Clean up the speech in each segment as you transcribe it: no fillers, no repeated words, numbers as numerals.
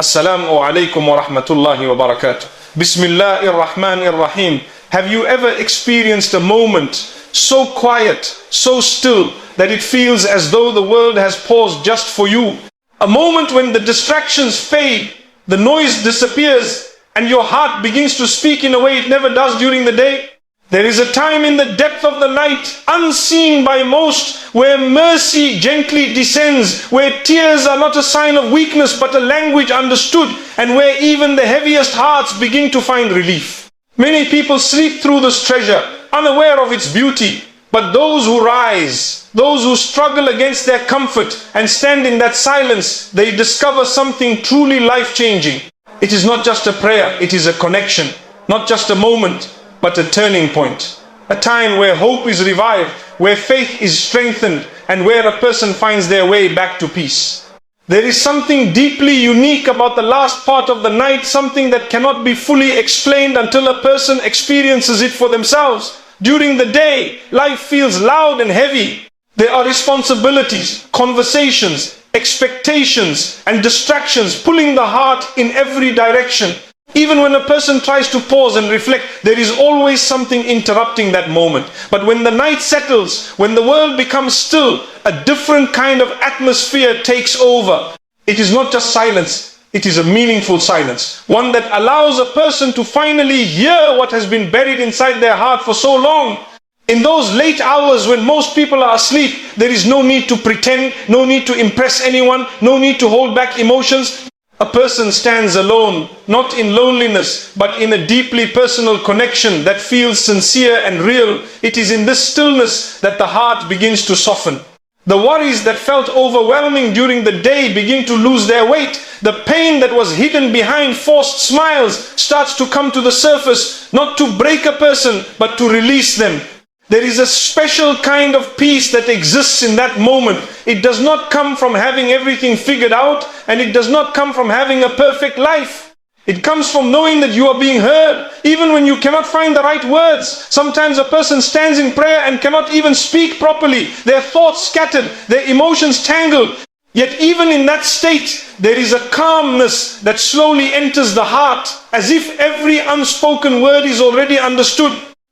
Assalamu alaikum wa rahmatullahi wa barakatuh. Bismillahir Rahmanir Rahim. Have you ever experienced a moment so quiet, so still, that it feels as though the world has paused just for you? A moment when the distractions fade, the noise disappears, and your heart begins to speak in a way it never does during the day? There is a time in the depth of the night, unseen by most, where mercy gently descends, where tears are not a sign of weakness but a language understood, and where even the heaviest hearts begin to find relief. Many people sleep through this treasure, unaware of its beauty, but those who rise, those who struggle against their comfort and stand in that silence, they discover something truly life-changing. It is not just a prayer, it is a connection, not just a moment, but a turning point, a time where hope is revived, where faith is strengthened, and where a person finds their way back to peace. There is something deeply unique about the last part of the night, something that cannot be fully explained until a person experiences it for themselves. During the day, life feels loud and heavy. There are responsibilities, conversations, expectations, and distractions pulling the heart in every direction. Even when a person tries to pause and reflect, there is always something interrupting that moment. But when the night settles, when the world becomes still, a different kind of atmosphere takes over. It is not just silence, it is a meaningful silence. One that allows a person to finally hear what has been buried inside their heart for so long. In those late hours when most people are asleep, there is no need to pretend, no need to impress anyone, no need to hold back emotions. A person stands alone, not in loneliness, but in a deeply personal connection that feels sincere and real. It is in this stillness that the heart begins to soften. The worries that felt overwhelming during the day begin to lose their weight. The pain that was hidden behind forced smiles starts to come to the surface, not to break a person, but to release them. There is a special kind of peace that exists in that moment. It does not come from having everything figured out, and it does not come from having a perfect life. It comes from knowing that you are being heard, even when you cannot find the right words. Sometimes a person stands in prayer and cannot even speak properly. Their thoughts scattered, their emotions tangled. Yet even in that state, there is a calmness that slowly enters the heart, as if every unspoken word is already understood.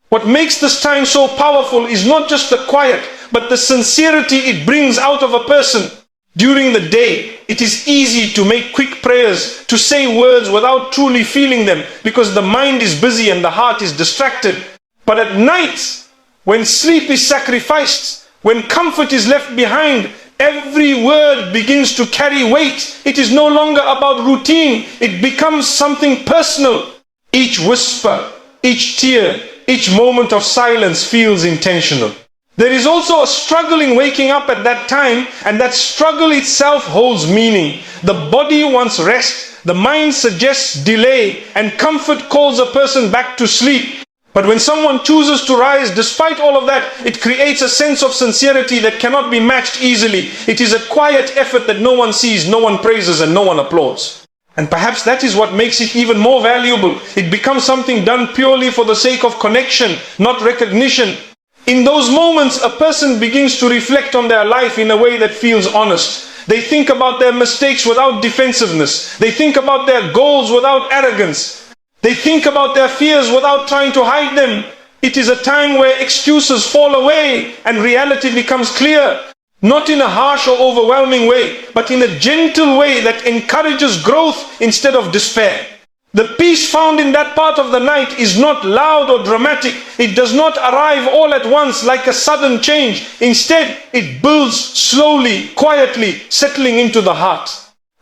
What makes this time so powerful is not just the quiet, but the sincerity it brings out of a person. During the day, it is easy to make quick prayers, to say words without truly feeling them, because the mind is busy and the heart is distracted. But at night, when sleep is sacrificed, when comfort is left behind, every word begins to carry weight. It is no longer about routine, it becomes something personal. Each whisper, each tear, each moment of silence feels intentional. There is also a struggle in waking up at that time, and that struggle itself holds meaning. The body wants rest, the mind suggests delay, and comfort calls a person back to sleep. But when someone chooses to rise despite all of that, it creates a sense of sincerity that cannot be matched easily. It is a quiet effort that no one sees, no one praises, and no one applauds. And perhaps that is what makes it even more valuable. It becomes something done purely for the sake of connection, not recognition. In those moments, a person begins to reflect on their life in a way that feels honest. They think about their mistakes without defensiveness. They think about their goals without arrogance. They think about their fears without trying to hide them. It is a time where excuses fall away and reality becomes clear. Not in a harsh or overwhelming way, but in a gentle way that encourages growth instead of despair. The peace found in that part of the night is not loud or dramatic. It does not arrive all at once like a sudden change. Instead, it builds slowly, quietly, settling into the heart.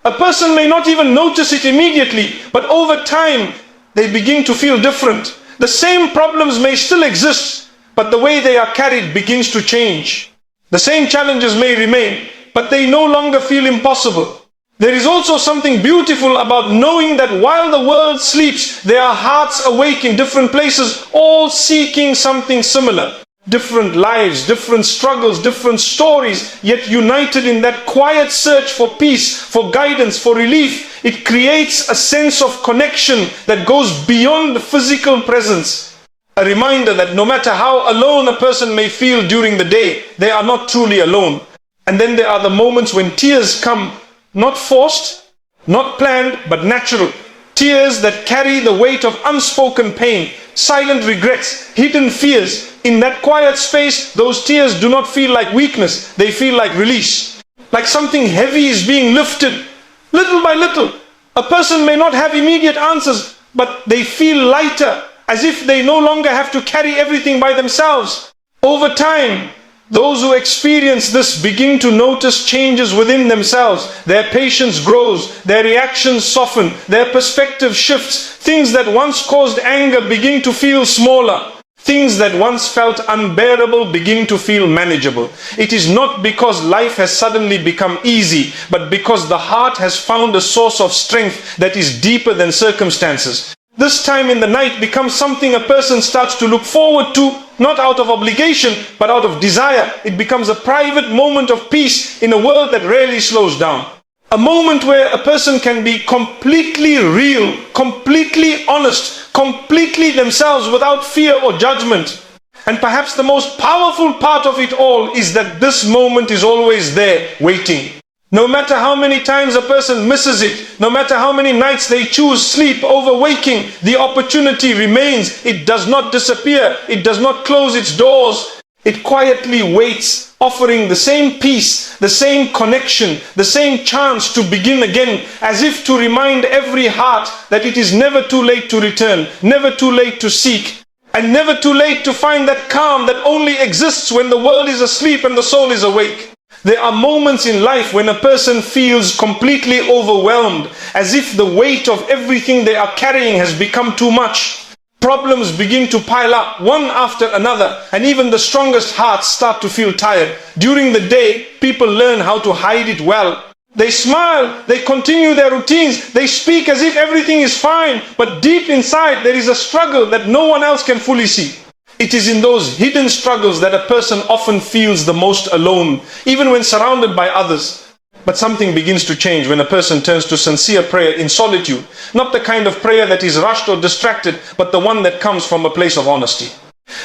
A person may not even notice it immediately, but over time, they begin to feel different. The same problems may still exist, but the way they are carried begins to change. The same challenges may remain, but they no longer feel impossible. There is also something beautiful about knowing that while the world sleeps, there are hearts awake in different places, all seeking something similar. Different lives, different struggles, different stories, yet united in that quiet search for peace, for guidance, for relief. It creates a sense of connection that goes beyond the physical presence. A reminder that no matter how alone a person may feel during the day, they are not truly alone. And then there are the moments when tears come, not forced, not planned but natural. Tears that carry the weight of unspoken pain, silent regrets, hidden fears. In that quiet space, those tears do not feel like weakness, they feel like release. Like something heavy is being lifted, little by little. A person may not have immediate answers, but they feel lighter, as if they no longer have to carry everything by themselves. Over time, those who experience this begin to notice changes within themselves. Their patience grows, their reactions soften, their perspective shifts. Things that once caused anger begin to feel smaller. Things that once felt unbearable begin to feel manageable. It is not because life has suddenly become easy, but because the heart has found a source of strength that is deeper than circumstances. This time in the night becomes something a person starts to look forward to, not out of obligation, but out of desire. It becomes a private moment of peace in a world that rarely slows down. A moment where a person can be completely real, completely honest, completely themselves without fear or judgment. And perhaps the most powerful part of it all is that this moment is always there, waiting. No matter how many times a person misses it, no matter how many nights they choose sleep over waking, the opportunity remains. It does not disappear. It does not close its doors. It quietly waits, offering the same peace, the same connection, the same chance to begin again, as if to remind every heart that it is never too late to return, never too late to seek, and never too late to find that calm that only exists when the world is asleep and the soul is awake. There are moments in life when a person feels completely overwhelmed, as if the weight of everything they are carrying has become too much. Problems begin to pile up one after another, and even the strongest hearts start to feel tired. During the day, people learn how to hide it well. They smile, they continue their routines, they speak as if everything is fine, but deep inside there is a struggle that no one else can fully see. It is in those hidden struggles that a person often feels the most alone, even when surrounded by others. But something begins to change when a person turns to sincere prayer in solitude. Not the kind of prayer that is rushed or distracted, but the one that comes from a place of honesty.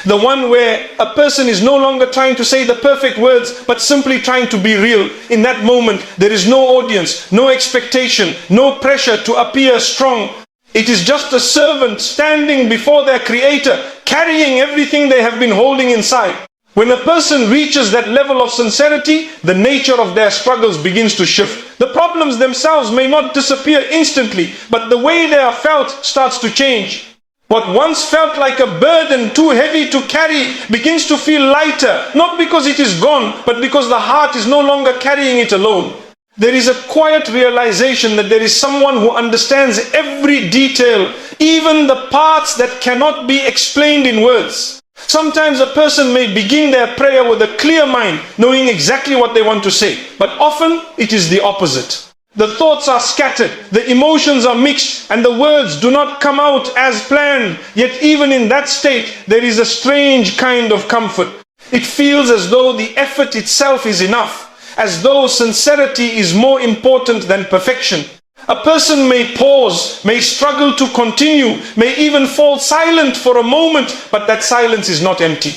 The one where a person is no longer trying to say the perfect words, but simply trying to be real. In that moment, there is no audience, no expectation, no pressure to appear strong. It is just a servant standing before their Creator, carrying everything they have been holding inside. When a person reaches that level of sincerity, the nature of their struggles begins to shift. The problems themselves may not disappear instantly, but the way they are felt starts to change. What once felt like a burden too heavy to carry begins to feel lighter, not because it is gone, but because the heart is no longer carrying it alone. There is a quiet realization that there is someone who understands every detail, even the parts that cannot be explained in words. Sometimes a person may begin their prayer with a clear mind, knowing exactly what they want to say, but often it is the opposite. The thoughts are scattered, the emotions are mixed, and the words do not come out as planned. Yet even in that state, there is a strange kind of comfort. It feels as though the effort itself is enough, as though sincerity is more important than perfection. A person may pause, may struggle to continue, may even fall silent for a moment, but that silence is not empty.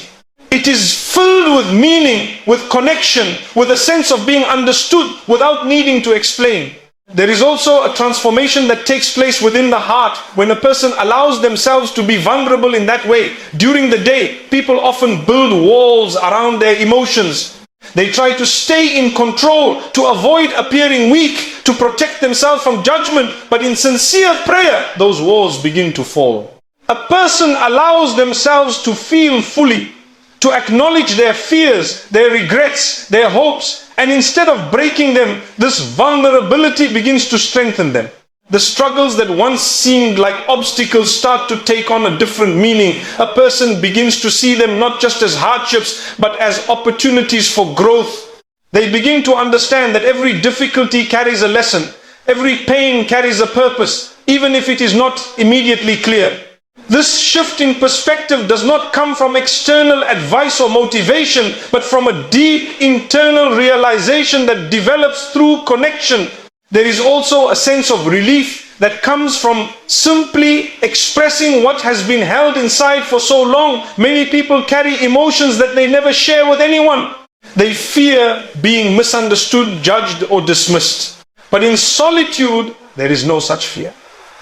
It is filled with meaning, with connection, with a sense of being understood without needing to explain. There is also a transformation that takes place within the heart when a person allows themselves to be vulnerable in that way. During the day, people often build walls around their emotions. They try to stay in control, to avoid appearing weak, to protect themselves from judgment. But in sincere prayer, those walls begin to fall. A person allows themselves to feel fully, to acknowledge their fears, their regrets, their hopes, and instead of breaking them, this vulnerability begins to strengthen them. The struggles that once seemed like obstacles start to take on a different meaning. A person begins to see them not just as hardships, but as opportunities for growth. They begin to understand that every difficulty carries a lesson, every pain carries a purpose, even if it is not immediately clear. This shift in perspective does not come from external advice or motivation, but from a deep internal realization that develops through connection. There is also a sense of relief that comes from simply expressing what has been held inside for so long. Many people carry emotions that they never share with anyone. They fear being misunderstood, judged, or dismissed. But in solitude, there is no such fear.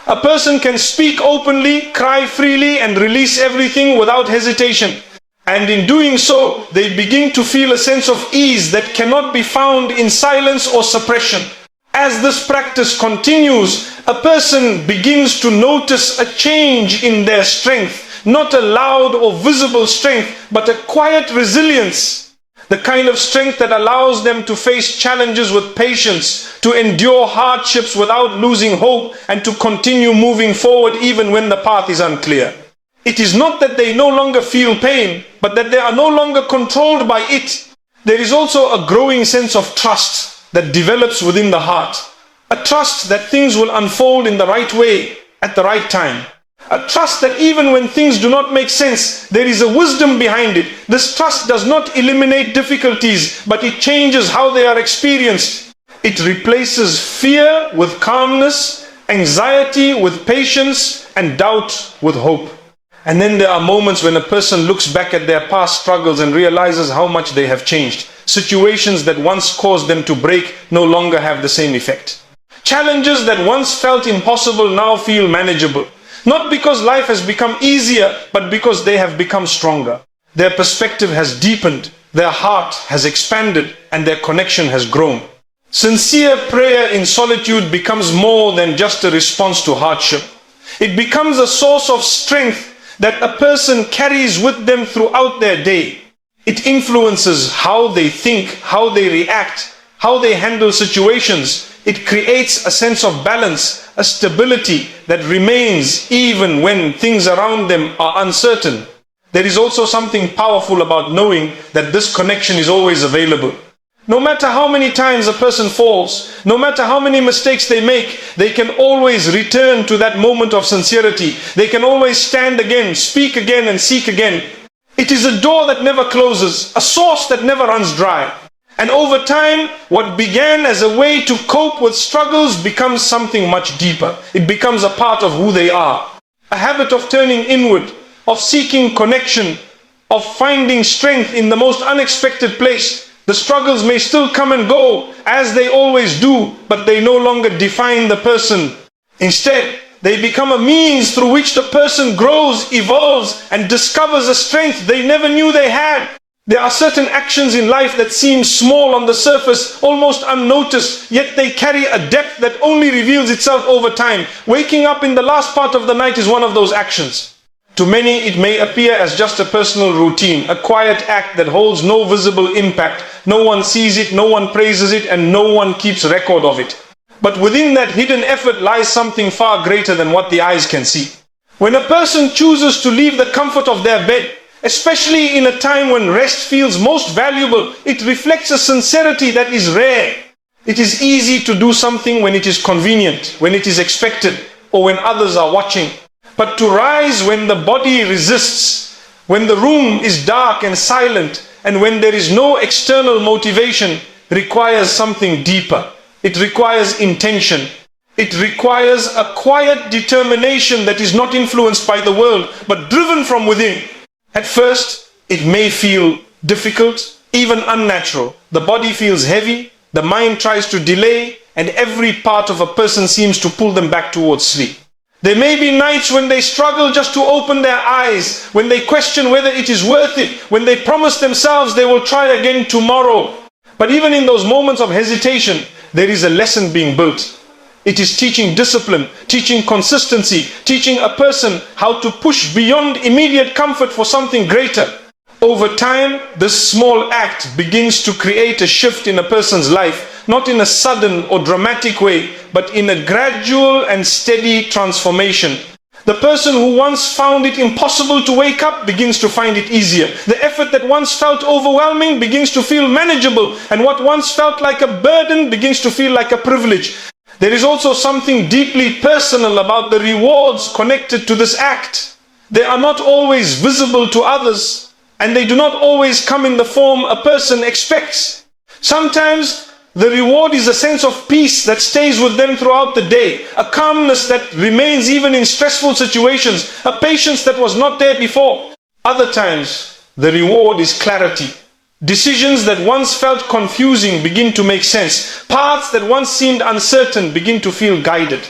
A person can speak openly, cry freely, and release everything without hesitation. And in doing so, they begin to feel a sense of ease that cannot be found in silence or suppression. As this practice continues, a person begins to notice a change in their strength, not a loud or visible strength, but a quiet resilience. The kind of strength that allows them to face challenges with patience, to endure hardships without losing hope, and to continue moving forward even when the path is unclear. It is not that they no longer feel pain, but that they are no longer controlled by it. There is also a growing sense of trust that develops within the heart. A trust that things will unfold in the right way, at the right time. A trust that even when things do not make sense, there is a wisdom behind it. This trust does not eliminate difficulties, but it changes how they are experienced. It replaces fear with calmness, anxiety with patience, and doubt with hope. And then there are moments when a person looks back at their past struggles and realizes how much they have changed. Situations that once caused them to break no longer have the same effect. Challenges that once felt impossible now feel manageable. Not because life has become easier, but because they have become stronger. Their perspective has deepened, their heart has expanded, and their connection has grown. Sincere prayer in solitude becomes more than just a response to hardship. It becomes a source of strength that a person carries with them throughout their day. It influences how they think, how they react, how they handle situations. It creates a sense of balance, a stability that remains even when things around them are uncertain. There is also something powerful about knowing that this connection is always available. No matter how many times a person falls, no matter how many mistakes they make, they can always return to that moment of sincerity. They can always stand again, speak again, and seek again. It is a door that never closes, a source that never runs dry. And over time, what began as a way to cope with struggles becomes something much deeper. It becomes a part of who they are. A habit of turning inward, of seeking connection, of finding strength in the most unexpected place. The struggles may still come and go, as they always do, but they no longer define the person. Instead, they become a means through which the person grows, evolves, and discovers a strength they never knew they had. There are certain actions in life that seem small on the surface, almost unnoticed, yet they carry a depth that only reveals itself over time. Waking up in the last part of the night is one of those actions. To many, it may appear as just a personal routine, a quiet act that holds no visible impact. No one sees it, no one praises it, and no one keeps record of it. But within that hidden effort lies something far greater than what the eyes can see. When a person chooses to leave the comfort of their bed, especially in a time when rest feels most valuable, it reflects a sincerity that is rare. It is easy to do something when it is convenient, when it is expected, or when others are watching. But to rise when the body resists, when the room is dark and silent, and when there is no external motivation, requires something deeper. It requires intention. It requires a quiet determination that is not influenced by the world, but driven from within. At first, it may feel difficult, even unnatural. The body feels heavy, the mind tries to delay, and every part of a person seems to pull them back towards sleep. There may be nights when they struggle just to open their eyes, when they question whether it is worth it, when they promise themselves they will try again tomorrow. But even in those moments of hesitation, there is a lesson being built. It is teaching discipline, teaching consistency, teaching a person how to push beyond immediate comfort for something greater. Over time, this small act begins to create a shift in a person's life, not in a sudden or dramatic way, but in a gradual and steady transformation. The person who once found it impossible to wake up begins to find it easier. The effort that once felt overwhelming begins to feel manageable, and what once felt like a burden begins to feel like a privilege. There is also something deeply personal about the rewards connected to this act. They are not always visible to others, and they do not always come in the form a person expects. Sometimes the reward is a sense of peace that stays with them throughout the day, a calmness that remains even in stressful situations, a patience that was not there before. Other times, the reward is clarity, Decisions that once felt confusing begin to make sense. Paths that once seemed uncertain begin to feel guided.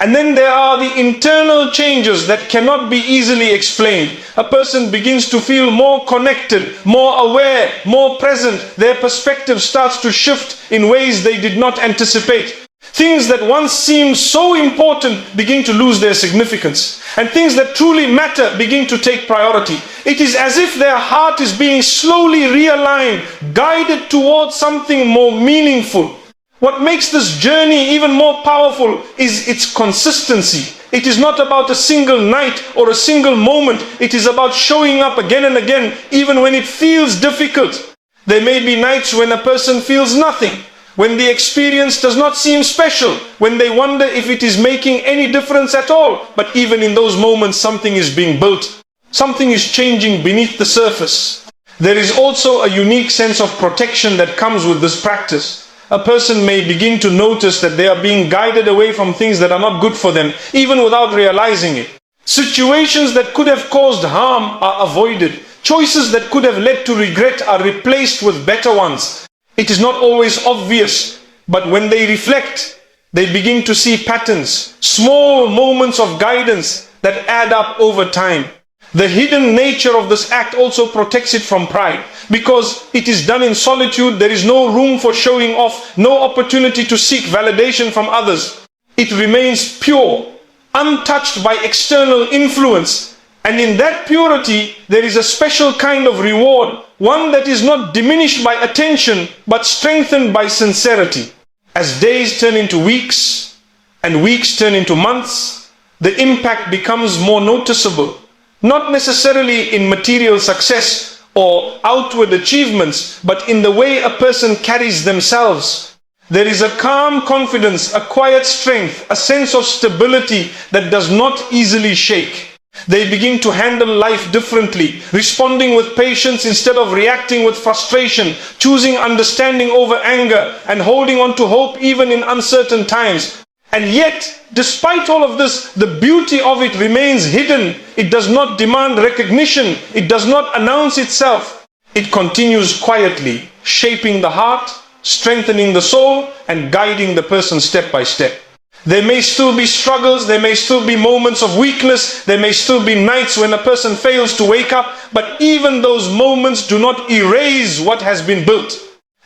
And then there are the internal changes that cannot be easily explained. A person begins to feel more connected, more aware, more present. Their perspective starts to shift in ways they did not anticipate. Things that once seemed so important begin to lose their significance, and things that truly matter begin to take priority. It is as if their heart is being slowly realigned, guided towards something more meaningful. What makes this journey even more powerful is its consistency. It is not about a single night or a single moment. It is about showing up again and again, even when it feels difficult. There may be nights when a person feels nothing, when the experience does not seem special, when they wonder if it is making any difference at all. But even in those moments, something is being built. Something is changing beneath the surface. There is also a unique sense of protection that comes with this practice. A person may begin to notice that they are being guided away from things that are not good for them, even without realizing it. Situations that could have caused harm are avoided. Choices that could have led to regret are replaced with better ones. It is not always obvious, but when they reflect, they begin to see patterns, small moments of guidance that add up over time. The hidden nature of this act also protects it from pride. Because it is done in solitude, there is no room for showing off, no opportunity to seek validation from others. It remains pure, untouched by external influence. And in that purity, there is a special kind of reward, one that is not diminished by attention, but strengthened by sincerity. As days turn into weeks, and weeks turn into months, the impact becomes more noticeable. Not necessarily in material success or outward achievements, but in the way a person carries themselves. There is a calm confidence, a quiet strength, a sense of stability that does not easily shake. They begin to handle life differently, responding with patience instead of reacting with frustration, choosing understanding over anger, and holding on to hope even in uncertain times. And yet, despite all of this, the beauty of it remains hidden. It does not demand recognition. It does not announce itself. It continues quietly, shaping the heart, strengthening the soul, and guiding the person step by step. There may still be struggles, there may still be moments of weakness, there may still be nights when a person fails to wake up, but even those moments do not erase what has been built.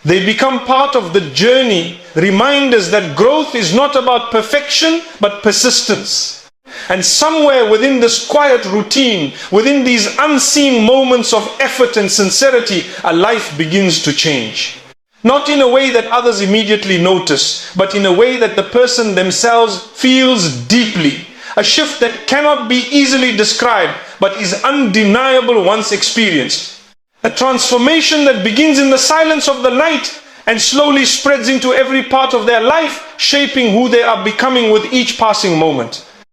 They become part of the journey, reminders that growth is not about perfection, but persistence. And somewhere within this quiet routine, within these unseen moments of effort and sincerity, a life begins to change. Not in a way that others immediately notice, but in a way that the person themselves feels deeply. A shift that cannot be easily described, but is undeniable once experienced. A transformation that begins in the silence of the night and slowly spreads into every part of their life, shaping who they are becoming with each passing moment.